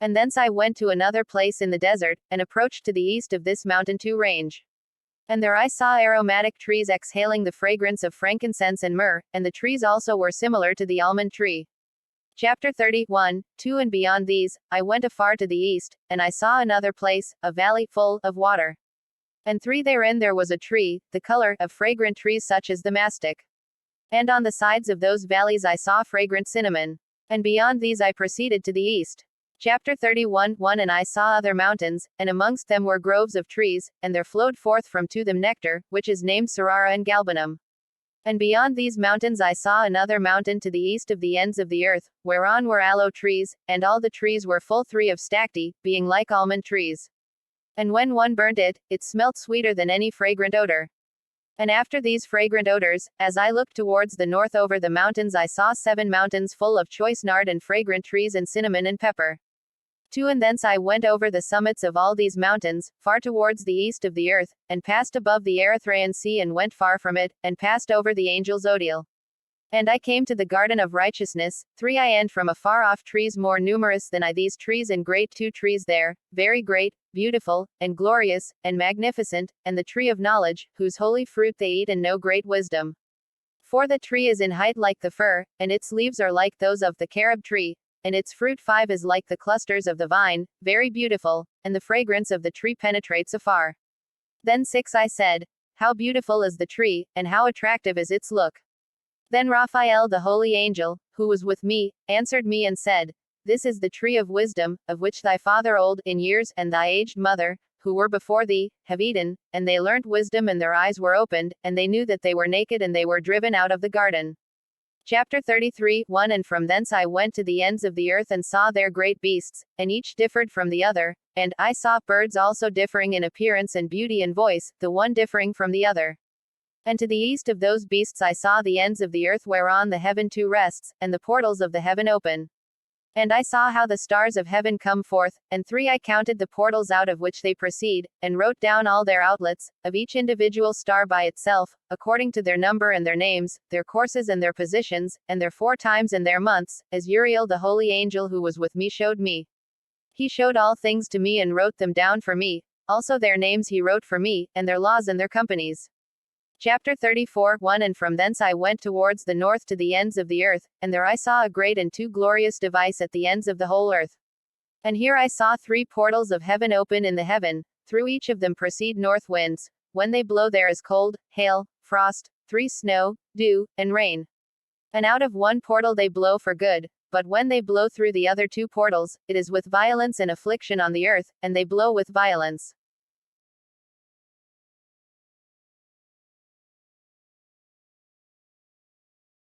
And thence I went to another place in the desert, and approached to the east of this mountain to range. And there I saw aromatic trees exhaling the fragrance of frankincense and myrrh, and the trees also were similar to the almond tree. Chapter 31, 2 And beyond these, I went afar to the east, and I saw another place, a valley, full of water. And 3 therein there was a tree, the color of fragrant trees such as the mastic. And on the sides of those valleys I saw fragrant cinnamon. And beyond these I proceeded to the east. Chapter 31, 1 And I saw other mountains, and amongst them were groves of trees, and there flowed forth from to them nectar, which is named Sarara and Galbanum. And beyond these mountains I saw another mountain to the east of the ends of the earth, whereon were aloe trees, and all the trees were full 3 of stacte, being like almond trees. And when one burnt it, it smelt sweeter than any fragrant odor. And after these fragrant odors, as I looked towards the north over the mountains I saw 7 mountains full of choice nard and fragrant trees and cinnamon and pepper. 2 And thence I went over the summits of all these mountains, far towards the east of the earth, and passed above the Erythraean sea and went far from it, and passed over the angel's Odile. And I came to the garden of righteousness, 3 I and from afar off trees more numerous than I these trees and great 2 trees there, very great, beautiful, and glorious, and magnificent, and the tree of knowledge, whose holy fruit they eat and know great wisdom. For the tree is in height like the fir, and its leaves are like those of the carob tree, and its fruit 5 is like the clusters of the vine, very beautiful, and the fragrance of the tree penetrates afar. Then 6 I said, How beautiful is the tree, and how attractive is its look. Then Raphael the holy angel, who was with me, answered me and said, This is the tree of wisdom, of which thy father old in years, and thy aged mother, who were before thee, have eaten, and they learnt wisdom and their eyes were opened, and they knew that they were naked and they were driven out of the garden. Chapter 33, 1 And from thence I went to the ends of the earth and saw there great beasts, and each differed from the other, and I saw birds also differing in appearance and beauty and voice, the one differing from the other. And to the east of those beasts I saw the ends of the earth whereon the heaven 2 rests, and the portals of the heaven open. And I saw how the stars of heaven come forth, and 3 I counted the portals out of which they proceed, and wrote down all their outlets, of each individual star by itself, according to their number and their names, their courses and their positions, and their 4 times and their months, as Uriel the holy angel who was with me showed me. He showed all things to me and wrote them down for me, also their names he wrote for me, and their laws and their companies. Chapter 34, 1 And from thence I went towards the north to the ends of the earth, and there I saw a great and 2 glorious device at the ends of the whole earth. And here I saw 3 portals of heaven open in the heaven, through each of them proceed north winds, when they blow there is cold, hail, frost, 3 snow, dew, and rain. And out of one portal they blow for good, but when they blow through the other 2 portals, it is with violence and affliction on the earth, and they blow with violence.